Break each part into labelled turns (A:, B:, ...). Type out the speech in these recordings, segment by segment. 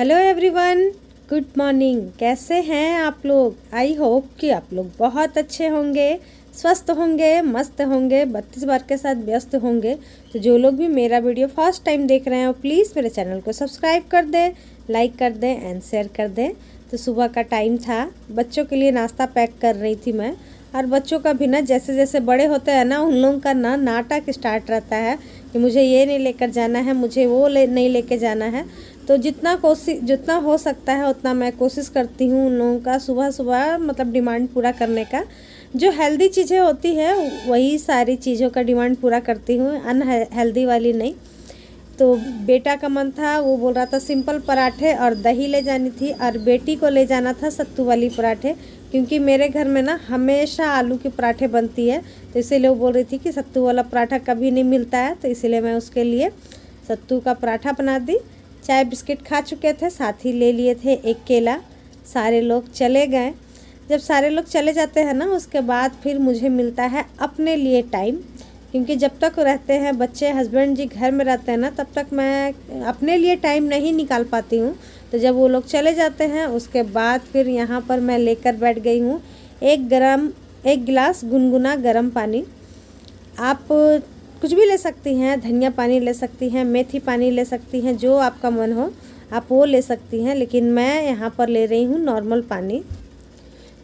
A: Hello everyone, good morning. कैसे हैं आप लोग? आई होप कि आप लोग बहुत अच्छे होंगे, स्वस्थ होंगे, मस्त होंगे, 32 बार के साथ व्यस्त होंगे। तो जो लोग भी मेरा वीडियो फर्स्ट टाइम देख रहे हो प्लीज़ मेरे चैनल को सब्सक्राइब कर दें, लाइक कर दें एंड शेयर कर दें। तो सुबह का टाइम था, बच्चों के लिए नाश्ता पैक कर रही थी मैं। और बच्चों का भी ना जैसे जैसे बड़े होते हैं ना, उन लोगों का ना नाटक स्टार्ट रहता है कि मुझे ये नहीं लेकर जाना है, मुझे वो नहीं लेके जाना है। तो जितना हो सकता है उतना मैं कोशिश करती हूँ उन लोगों का सुबह सुबह मतलब डिमांड पूरा करने का। जो हेल्दी चीज़ें होती है वही सारी चीज़ों का डिमांड पूरा करती हूँ, अनहेल्दी वाली नहीं। तो बेटा का मन था, वो बोल रहा था सिंपल पराठे और दही ले जानी थी, और बेटी को ले जाना था सत्तू वाली पराठे, क्योंकि मेरे घर में ना हमेशा आलू के पराठे बनती है। तो इसीलिए वो बोल रही थी कि सत्तू वाला पराठा कभी नहीं मिलता है, तो इसीलिए मैं उसके लिए सत्तू का पराठा बना दी। चाय बिस्किट खा चुके थे, साथ ही ले लिए थे एक केला। सारे लोग चले गए। जब सारे लोग चले जाते हैं ना, उसके बाद फिर मुझे मिलता है अपने लिए टाइम, क्योंकि जब तक रहते हैं बच्चे हस्बैंड जी घर में रहते हैं ना, तब तक मैं अपने लिए टाइम नहीं निकाल पाती हूँ। तो जब वो लोग चले जाते हैं उसके बाद फिर यहाँ पर मैं लेकर बैठ गई हूँ एक गिलास गुनगुना गर्म पानी। आप कुछ भी ले सकती हैं, धनिया पानी ले सकती हैं, मेथी पानी ले सकती हैं, जो आपका मन हो आप वो ले सकती हैं, लेकिन मैं यहाँ पर ले रही हूँ नॉर्मल पानी।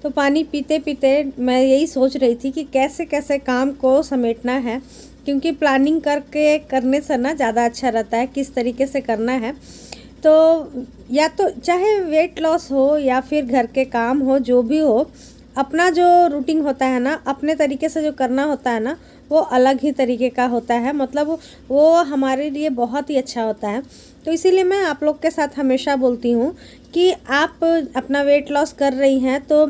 A: तो पानी पीते पीते मैं यही सोच रही थी कि कैसे कैसे काम को समेटना है, क्योंकि प्लानिंग करने से ना ज़्यादा अच्छा रहता है किस तरीके से करना है। तो या तो चाहे वेट लॉस हो या फिर घर के काम हो, जो भी हो, अपना जो रूटीन होता है ना, अपने तरीके से जो करना होता है ना, वो अलग ही तरीके का होता है। मतलब वो हमारे लिए बहुत ही अच्छा होता है। तो इसीलिए मैं आप लोग के साथ हमेशा बोलती हूँ कि आप अपना वेट लॉस कर रही हैं तो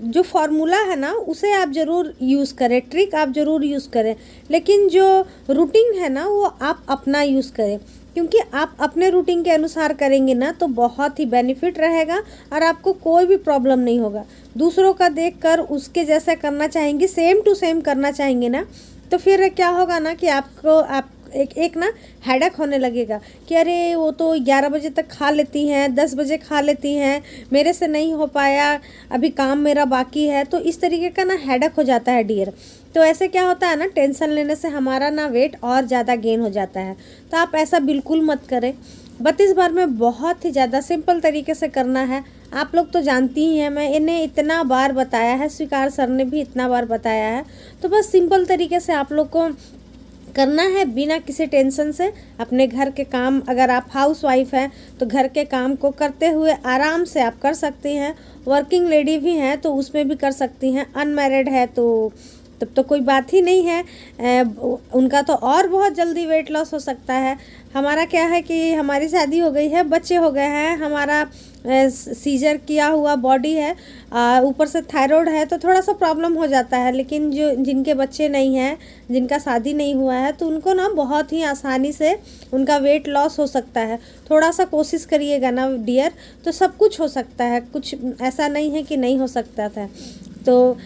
A: जो फार्मूला है ना उसे आप ज़रूर यूज़ करें, ट्रिक आप ज़रूर यूज़ करें, लेकिन जो रूटीन है ना वो आप अपना यूज़ करें, क्योंकि आप अपने रूटीन के अनुसार करेंगे ना तो बहुत ही बेनिफिट रहेगा और आपको कोई भी प्रॉब्लम नहीं होगा। दूसरों का देखकर उसके जैसा करना चाहेंगे, सेम टू सेम करना चाहेंगे ना, तो फिर क्या होगा ना कि आप एक ना हेडेक होने लगेगा कि अरे वो तो 11 बजे तक खा लेती हैं, 10 बजे खा लेती हैं, मेरे से नहीं हो पाया, अभी काम मेरा बाकी है। तो इस तरीके का ना हेडेक हो जाता है डियर। तो ऐसे क्या होता है ना, टेंशन लेने से हमारा ना वेट और ज़्यादा गेन हो जाता है। तो आप ऐसा बिल्कुल मत करें। 32 बार में बहुत ही ज़्यादा सिंपल तरीके से करना है। आप लोग तो जानती ही हैं, मैं इन्हें इतना बार बताया है, स्वीकार सर ने भी इतना बार बताया है। तो बस सिंपल तरीके से आप लोग को करना है, बिना किसी टेंशन से। अपने घर के काम, अगर आप हाउस वाइफ हैं तो घर के काम को करते हुए आराम से आप कर सकती हैं। वर्किंग लेडी भी हैं तो उसमें भी कर सकती हैं। अनमैरिड है तो तब तो कोई बात ही नहीं है, उनका तो और बहुत जल्दी वेट लॉस हो सकता है। हमारा क्या है कि हमारी शादी हो गई है, बच्चे हो गए हैं, हमारा सीजर किया हुआ बॉडी है, ऊपर से थायराइड है, तो थोड़ा सा प्रॉब्लम हो जाता है। लेकिन जिनके बच्चे नहीं हैं, जिनका शादी नहीं हुआ है, तो उनको ना बहुत ही आसानी से उनका वेट लॉस हो सकता है। थोड़ा सा कोशिश करिएगा ना डियर, तो सब कुछ हो सकता है, कुछ ऐसा नहीं है कि नहीं हो सकता था। तो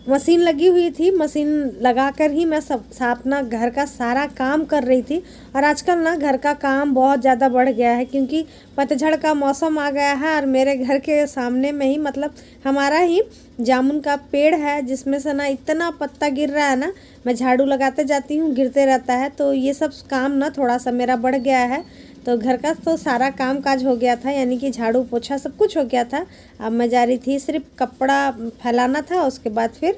A: मशीन लगी हुई थी, मशीन लगाकर ही मैं अपना घर का सारा काम कर रही थी। और आजकल ना घर का काम बहुत ज़्यादा बढ़ गया है, क्योंकि पतझड़ का मौसम आ गया है और मेरे घर के सामने में ही मतलब हमारा ही जामुन का पेड़ है, जिसमें से ना इतना पत्ता गिर रहा है ना, मैं झाड़ू लगाते जाती हूँ गिरते रहता है। तो ये सब काम ना थोड़ा सा मेरा बढ़ गया है। तो घर का तो सारा काम काज हो गया था, यानी कि झाड़ू पोछा सब कुछ हो गया था। अब मैं जा रही थी सिर्फ कपड़ा फैलाना था, उसके बाद फिर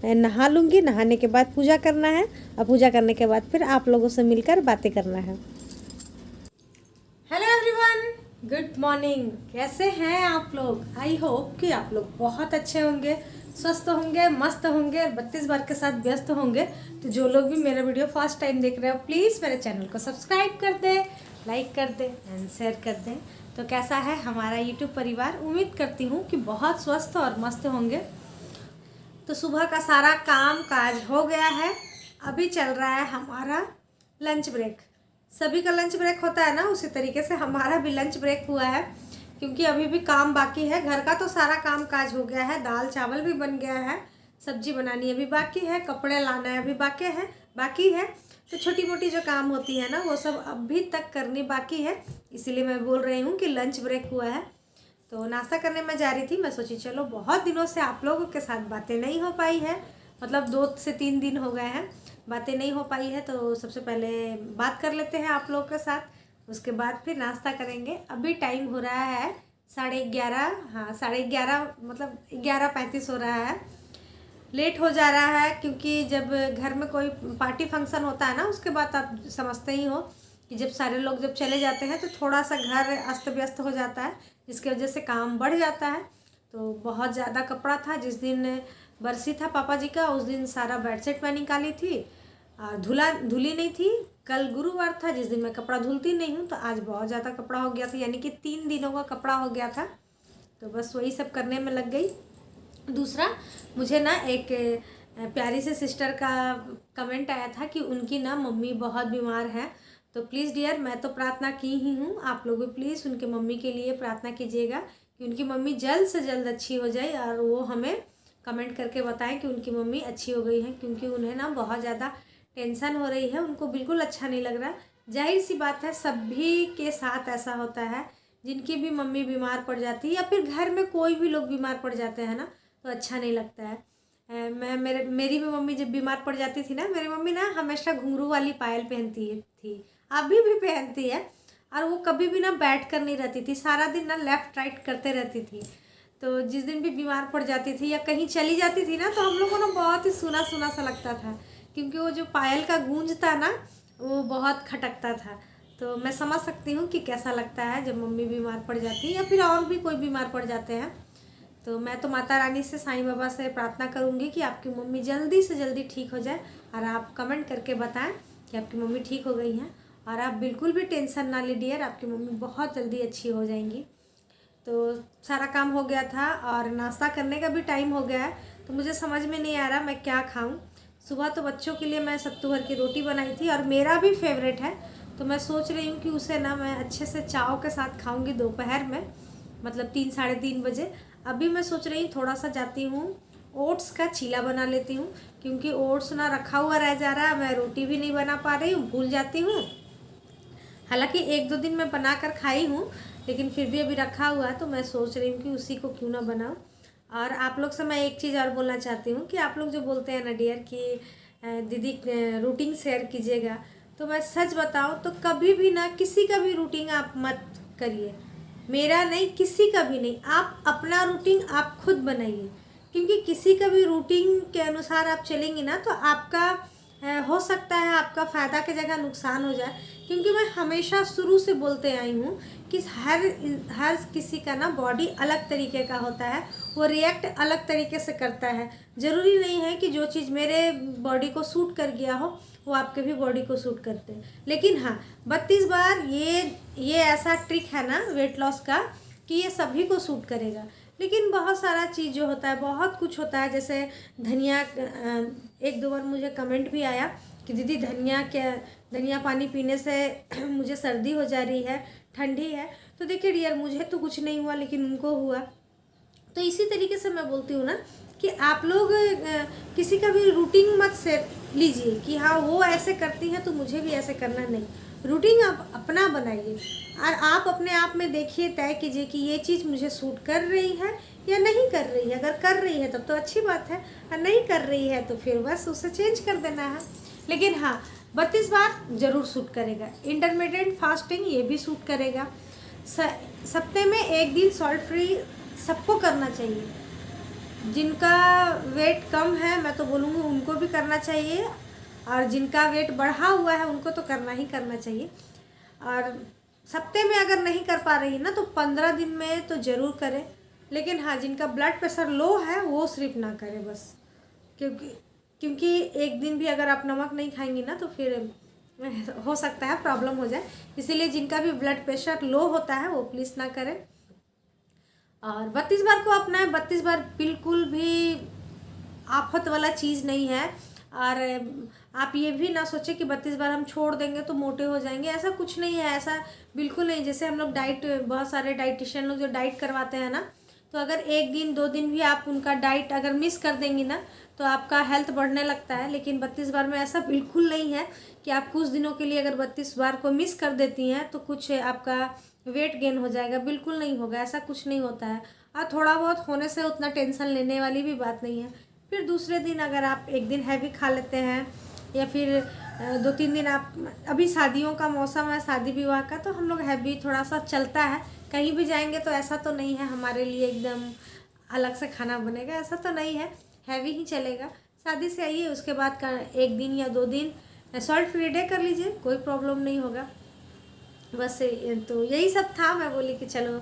A: नहा लूँगी, नहाने के बाद पूजा करना है, और पूजा करने के बाद फिर आप लोगों से मिलकर बातें करना है। Hello everyone, good morning. कैसे हैं आप लोग? आई होप कि आप लोग बहुत अच्छे होंगे, स्वस्थ होंगे, मस्त होंगे और 32 बार के साथ व्यस्त होंगे। तो जो लोग भी मेरा वीडियो फर्स्ट टाइम देख रहे हो प्लीज़ मेरे चैनल को सब्सक्राइब कर दें, लाइक कर दें एंड शेयर कर दें। तो कैसा है हमारा यूट्यूब परिवार? उम्मीद करती हूँ कि बहुत स्वस्थ और मस्त होंगे। तो सुबह का सारा काम काज हो गया है, अभी चल रहा है हमारा लंच ब्रेक। सभी का लंच ब्रेक होता है ना, उसी तरीके से हमारा भी लंच ब्रेक हुआ है, क्योंकि अभी भी काम बाकी है। घर का तो सारा काम काज हो गया है, दाल चावल भी बन गया है, सब्जी बनानी अभी बाकी है, कपड़े लाना अभी बाकी है। तो छोटी मोटी जो काम होती है ना वो सब अभी तक करनी बाकी है, इसीलिए मैं बोल रही हूँ कि लंच ब्रेक हुआ है। तो नाश्ता करने में जा रही थी, मैं सोची चलो बहुत दिनों से आप लोगों के साथ बातें नहीं हो पाई है, मतलब 2 से 3 दिन हो गए हैं बातें नहीं हो पाई है, तो सबसे पहले बात कर लेते हैं आप लोगों के साथ, उसके बाद फिर नाश्ता करेंगे। अभी टाइम हो रहा है 11:30, हाँ 11:30, मतलब 11:35 हो रहा है। लेट हो जा रहा है क्योंकि जब घर में कोई पार्टी फंक्शन होता है ना, उसके बाद आप समझते ही हो कि जब सारे लोग जब चले जाते हैं तो थोड़ा सा घर अस्त व्यस्त हो जाता है, जिसकी वजह से काम बढ़ जाता है। तो बहुत ज़्यादा कपड़ा था, जिस दिन बरसी था पापा जी का उस दिन सारा बेडशीट मैं निकाली थी, धुली नहीं थी। कल गुरुवार था जिस दिन मैं कपड़ा धुलती नहीं हूँ, तो आज बहुत ज़्यादा कपड़ा हो गया था, यानी कि 3 दिनों का कपड़ा हो गया था। तो बस वही सब करने में लग गई। दूसरा, मुझे ना एक प्यारी से सिस्टर का कमेंट आया था कि उनकी ना मम्मी बहुत बीमार है, तो प्लीज़ डियर, मैं तो प्रार्थना की ही हूँ, आप लोग भी प्लीज़ उनके मम्मी के लिए प्रार्थना कीजिएगा कि उनकी मम्मी जल्द से जल्द अच्छी हो जाए, और वो हमें कमेंट करके बताएं कि उनकी मम्मी अच्छी हो गई है, क्योंकि उन्हें ना बहुत ज़्यादा टेंशन हो रही है, उनको बिल्कुल अच्छा नहीं लग रहा। जाहिर सी बात है, सभी के साथ ऐसा होता है, जिनकी भी मम्मी बीमार पड़ जाती है या फिर घर में कोई भी लोग बीमार पड़ जाते हैं ना, तो अच्छा नहीं लगता है। मेरी भी मम्मी जब बीमार पड़ जाती थी ना, मेरी मम्मी ना हमेशा घुंघरू वाली पायल पहनती थी, अभी भी पहनती है, और वो कभी भी ना बैठ कर नहीं रहती थी, सारा दिन ना लेफ़्ट राइट करते रहती थी। तो जिस दिन भी बीमार पड़ जाती थी या कहीं चली जाती थी ना, तो हम लोग को ना बहुत ही सुना सुना सा लगता था, क्योंकि वो जो पायल का गूंज था ना वो बहुत खटकता था। तो मैं समझ सकती हूँ कि कैसा लगता है जब मम्मी बीमार पड़ जाती है या फिर और भी कोई बीमार पड़ जाते हैं। तो मैं तो माता रानी से, साईं बाबा से प्रार्थना करूँगी कि आपकी मम्मी जल्दी से जल्दी ठीक हो जाए, और आप कमेंट करके बताएं कि आपकी मम्मी ठीक हो गई हैं। और आप बिल्कुल भी टेंशन ना ले डियर, आपकी मम्मी बहुत जल्दी अच्छी हो जाएंगी। तो सारा काम हो गया था और नाश्ता करने का भी टाइम हो गया है, तो मुझे समझ में नहीं आ रहा मैं क्या खाऊं। सुबह तो बच्चों के लिए मैं सत्तू भर की रोटी बनाई थी, और मेरा भी फेवरेट है, तो मैं सोच रही हूँ कि उसे ना मैं अच्छे से चाव के साथ खाऊंगी दोपहर में, मतलब 3 साढ़े 3 बजे। अभी मैं सोच रही हूँ थोड़ा सा जाती हूँ ओट्स का चीला बना लेती हूँ, क्योंकि ओट्स ना रखा हुआ रह जा रहा है, मैं रोटी भी नहीं बना पा रही हूँ, भूल जाती हूँ। हालांकि 1-2 दिन मैं बना कर खाई हूँ, लेकिन फिर भी अभी रखा हुआ है, तो मैं सोच रही हूँ कि उसी को क्यों ना बनाऊँ। और आप लोग से मैं एक चीज़ और बोलना चाहती हूँ कि आप लोग जो बोलते हैं ना डियर कि दीदी रूटीन शेयर कीजिएगा, तो मैं सच बताऊँ तो कभी भी ना किसी का भी रूटीन आप मत करिए, मेरा नहीं, किसी का भी नहीं, आप अपना रूटीन आप खुद बनाइए, क्योंकि किसी का भी रूटीन के अनुसार आप चलेंगे ना तो आपका हो सकता है आपका फ़ायदा की जगह नुकसान हो जाए। क्योंकि मैं हमेशा शुरू से बोलते आई हूँ कि हर किसी का ना बॉडी अलग तरीके का होता है, वो रिएक्ट अलग तरीके से करता है। ज़रूरी नहीं है कि जो चीज़ मेरे बॉडी को सूट कर गया हो वो आपके भी बॉडी को सूट करते हैं। लेकिन हाँ, 32 बार ये ऐसा ट्रिक है ना वेट लॉस का कि ये सभी को सूट करेगा। लेकिन बहुत सारा चीज़ जो होता है, बहुत कुछ होता है, जैसे धनिया, 1-2 बार मुझे कमेंट भी आया कि दीदी धनिया पानी पीने से मुझे सर्दी हो जा रही है, ठंडी है। तो देखिए डियर, मुझे तो कुछ नहीं हुआ, लेकिन उनको हुआ। तो इसी तरीके से मैं बोलती हूँ ना कि आप लोग किसी का भी रूटीन मत से लीजिए कि हाँ वो ऐसे करती हैं तो मुझे भी ऐसे करना, नहीं। रूटीन आप अपना बनाइए, और आप अपने आप में देखिए, तय कीजिए कि ये चीज़ मुझे सूट कर रही है या नहीं कर रही है। अगर कर रही है तब तो अच्छी बात है, और नहीं कर रही है तो फिर बस उसे चेंज कर देना है। लेकिन हाँ, 32 बार ज़रूर सूट करेगा। इंटरमीडिएट फास्टिंग ये भी सूट करेगा। सप्ते में 1 दिन सॉल्ट फ्री सबको करना चाहिए। जिनका वेट कम है मैं तो बोलूँगी उनको भी करना चाहिए, और जिनका वेट बढ़ा हुआ है उनको तो करना ही करना चाहिए। और सप्ते में अगर नहीं कर पा रही है ना, तो 15 दिन में तो ज़रूर करें। लेकिन हाँ, जिनका ब्लड प्रेशर लो है वो सिर्फ ना करें बस, क्योंकि एक दिन भी अगर आप नमक नहीं खाएंगी ना तो फिर हो सकता है प्रॉब्लम हो जाए। इसीलिए जिनका भी ब्लड प्रेशर लो होता है वो प्लीज़ ना करें। और 32 बार को अपनाएं। 32 बार बिल्कुल भी आफत वाला चीज़ नहीं है। और आप ये भी ना सोचें कि 32 बार हम छोड़ देंगे तो मोटे हो जाएंगे, ऐसा कुछ नहीं है, ऐसा बिल्कुल नहीं। जैसे हम लोग डाइट, बहुत सारे डाइटिशियन लोग जो डाइट करवाते हैं ना, तो अगर 1 दिन 2 दिन भी आप उनका डाइट अगर मिस कर देंगी ना तो आपका हेल्थ बढ़ने लगता है। लेकिन 32 बार में ऐसा बिल्कुल नहीं है कि आप कुछ दिनों के लिए अगर 32 बार को मिस कर देती हैं तो कुछ आपका वेट गेन हो जाएगा, बिल्कुल नहीं होगा, ऐसा कुछ नहीं होता है। और थोड़ा बहुत होने से उतना टेंशन लेने वाली भी बात नहीं है। फिर दूसरे दिन अगर आप 1 दिन हैवी खा लेते हैं या फिर 2-3 दिन आप, अभी शादियों का मौसम है, शादी विवाह का, तो हम लोग हैवी थोड़ा सा चलता है। कहीं भी जाएंगे तो ऐसा तो नहीं है हमारे लिए एकदम अलग से खाना बनेगा, ऐसा तो नहीं है, हैवी ही चलेगा। शादी से आइए उसके बाद का 1 दिन या 2 दिन सॉल्ट फ्री डे कर लीजिए, कोई प्रॉब्लम नहीं होगा। बस तो यही सब था, मैं बोली कि चलो।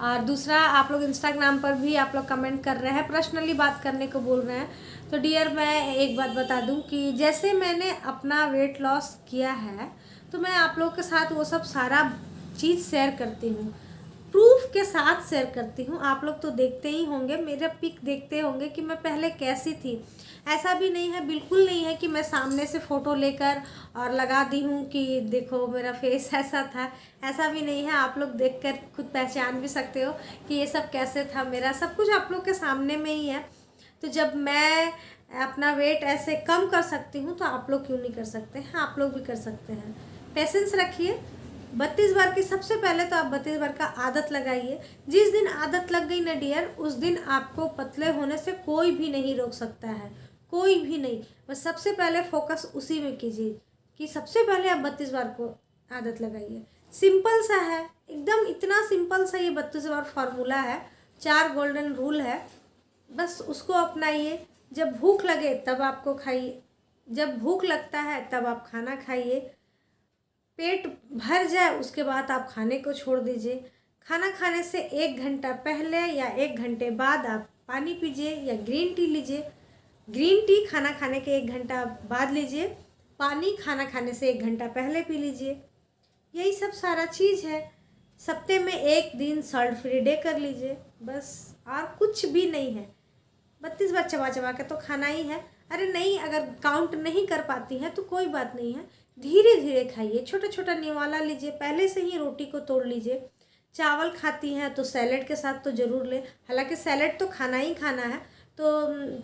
A: और दूसरा, आप लोग इंस्टाग्राम पर भी आप लोग कमेंट कर रहे हैं, पर्सनली बात करने को बोल रहे हैं। तो डियर, मैं एक बात बता दूं कि जैसे मैंने अपना वेट लॉस किया है तो मैं आप लोग के साथ वो सब सारा चीज़ शेयर करती हूँ, प्रूफ के साथ शेयर करती हूँ। आप लोग तो देखते ही होंगे, मेरा पिक देखते होंगे कि मैं पहले कैसी थी। ऐसा भी नहीं है, बिल्कुल नहीं है कि मैं सामने से फ़ोटो लेकर और लगा दी हूँ कि देखो मेरा फेस ऐसा था, ऐसा भी नहीं है। आप लोग देखकर खुद पहचान भी सकते हो कि ये सब कैसे था मेरा, सब कुछ आप लोग के सामने में ही है। तो जब मैं अपना वेट ऐसे कम कर सकती हूँ तो आप लोग क्यों नहीं कर सकते हैं? आप लोग भी कर सकते हैं। पेशेंस रखिए। 32 बार की सबसे पहले तो आप 32 बार का आदत लगाइए। जिस दिन आदत लग गई ना डियर, उस दिन आपको पतले होने से कोई भी नहीं रोक सकता है, कोई भी नहीं। बस सबसे पहले फोकस उसी में कीजिए कि सबसे पहले आप 32 बार को आदत लगाइए। सिंपल सा है एकदम, इतना सिंपल सा ये 32 बार फार्मूला है, 4 गोल्डन रूल है। बस उसको अपनाइए। जब भूख लगे तब आपको खाइए, जब भूख लगता है तब आप खाना खाइए। पेट भर जाए उसके बाद आप खाने को छोड़ दीजिए। खाना खाने से 1 घंटा पहले या 1 घंटे बाद आप पानी पीजिए या ग्रीन टी लीजिए। ग्रीन टी खाना खाने के 1 घंटा बाद लीजिए, पानी खाना खाने से 1 घंटा पहले पी लीजिए। यही सब सारा चीज़ है। सप्ते में 1 दिन सॉल्ट फ्री डे कर लीजिए, बस, और कुछ भी नहीं है। 32 बार चबा चबा के तो खाना ही है। अरे नहीं, अगर काउंट नहीं कर पाती हैं तो कोई बात नहीं है, धीरे धीरे खाइए, छोटा छोटा निवाला लीजिए, पहले से ही रोटी को तोड़ लीजिए। चावल खाती हैं तो सैलेड के साथ तो ज़रूर लें, हालांकि सैलेड तो खाना ही खाना है। तो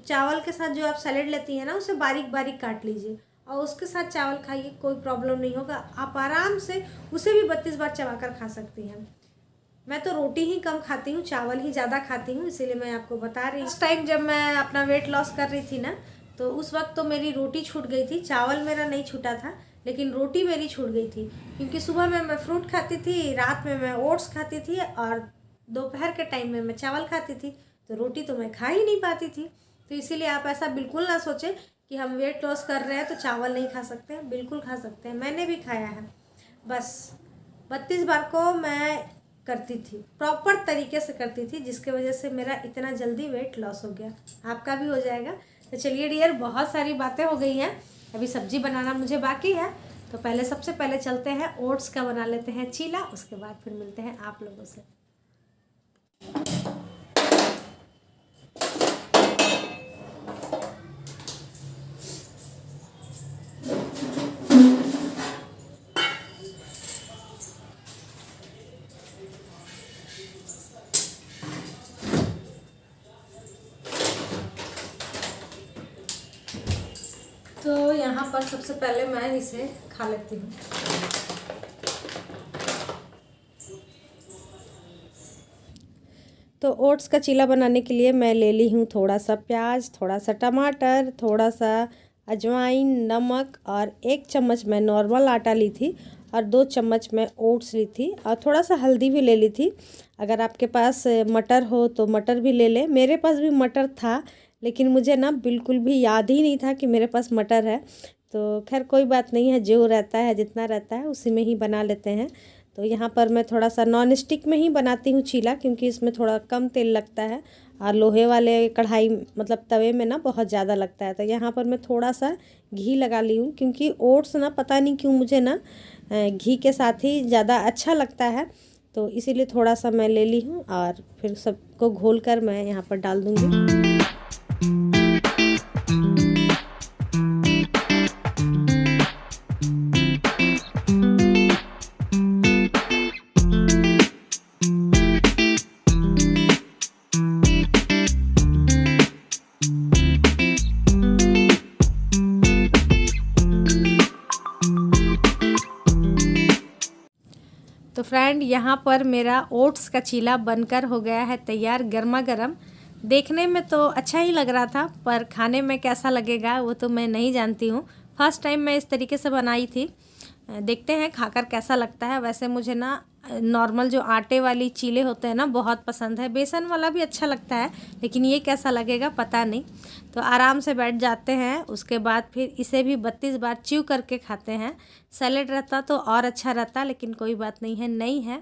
A: चावल के साथ जो आप सैलेड लेती हैं ना, उसे बारीक बारीक काट लीजिए और उसके साथ चावल खाइए, कोई प्रॉब्लम नहीं होगा। आप आराम से उसे भी 32 बार चबा कर खा सकती हैं। मैं तो रोटी ही कम खाती हूँ, चावल ही ज़्यादा खाती हूँ, इसीलिए मैं आपको बता रही हूँ। उस टाइम जब मैं अपना वेट लॉस कर रही थी ना, तो उस वक्त तो मेरी रोटी छूट गई थी, चावल मेरा नहीं छूटा था, लेकिन रोटी मेरी छूट गई थी। क्योंकि सुबह में मैं फ्रूट खाती थी, रात में मैं ओट्स खाती थी और दोपहर के टाइम में मैं चावल खाती थी, तो रोटी तो मैं खा ही नहीं पाती थी। तो इसीलिए आप ऐसा बिल्कुल ना सोचें कि हम वेट लॉस कर रहे हैं तो चावल नहीं खा सकते हैं, बिल्कुल खा सकते हैं, मैंने भी खाया है। बस 32 बार को मैं करती थी, प्रॉपर तरीके से करती थी, जिसके वजह से मेरा इतना जल्दी वेट लॉस हो गया। आपका भी हो जाएगा। तो चलिए डियर, बहुत सारी बातें हो गई हैं, अभी सब्जी बनाना मुझे बाकी है। तो पहले सबसे पहले चलते हैं ओट्स का बना लेते हैं चीला, उसके बाद फिर मिलते हैं आप लोगों से। तो यहाँ पर सबसे पहले मैं इसे खा लेती हूँ। तो ओट्स का चीला बनाने के लिए मैं ले ली हूँ थोड़ा सा प्याज, थोड़ा सा टमाटर, थोड़ा सा अजवाइन, नमक और 1 चम्मच मैं नॉर्मल आटा ली थी और 2 चम्मच मैं ओट्स ली थी और थोड़ा सा हल्दी भी ले ली थी। अगर आपके पास मटर हो तो मटर भी ले लें। मेरे पास भी मटर था, लेकिन मुझे ना बिल्कुल भी याद ही नहीं था कि मेरे पास मटर है। तो खैर कोई बात नहीं है, जो रहता है, जितना रहता है उसी में ही बना लेते हैं। तो यहाँ पर मैं थोड़ा सा नॉन स्टिक में ही बनाती हूँ चीला, क्योंकि इसमें थोड़ा कम तेल लगता है और लोहे वाले कढ़ाई मतलब तवे में ना बहुत ज़्यादा लगता है। तो यहाँ पर मैं थोड़ा सा घी लगा ली हूँ, क्योंकि ओट्स ना पता नहीं क्यों मुझे ना घी के साथ ही ज़्यादा अच्छा लगता है, तो इसीलिए थोड़ा सा मैं ले ली हूँ और फिर सबको घोल कर मैं यहाँ पर डाल दूँगी। तो फ्रेंड यहाँ पर मेरा ओट्स का चीला बनकर हो गया है तैयार, गर्मा गर्म। देखने में तो अच्छा ही लग रहा था, पर खाने में कैसा लगेगा वो तो मैं नहीं जानती हूँ। फर्स्ट टाइम मैं इस तरीके से बनाई थी, देखते हैं खाकर कैसा लगता है। वैसे मुझे ना नॉर्मल जो आटे वाली चीले होते हैं ना बहुत पसंद है, बेसन वाला भी अच्छा लगता है, लेकिन ये कैसा लगेगा पता नहीं। तो आराम से बैठ जाते हैं, उसके बाद फिर इसे भी 32 बार च्यू करके खाते हैं। सैलेड रहता तो और अच्छा रहता, लेकिन कोई बात नहीं है, नहीं है।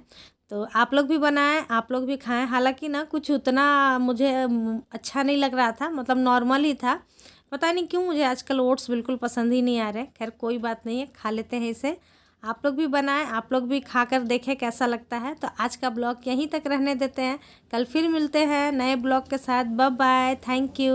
A: तो आप लोग भी बनाएं, आप लोग भी खाएं। हालांकि ना कुछ उतना मुझे अच्छा नहीं लग रहा था, मतलब नॉर्मल ही था। पता नहीं क्यों मुझे आजकल ओट्स बिल्कुल पसंद ही नहीं आ रहे। खैर कोई बात नहीं है, खा लेते हैं इसे। आप लोग भी बनाएं, आप लोग भी खाकर देखें कैसा लगता है। तो आज का ब्लॉग यहीं तक रहने देते हैं, कल फिर मिलते हैं नए ब्लॉग के साथ। Bye bye, thank you.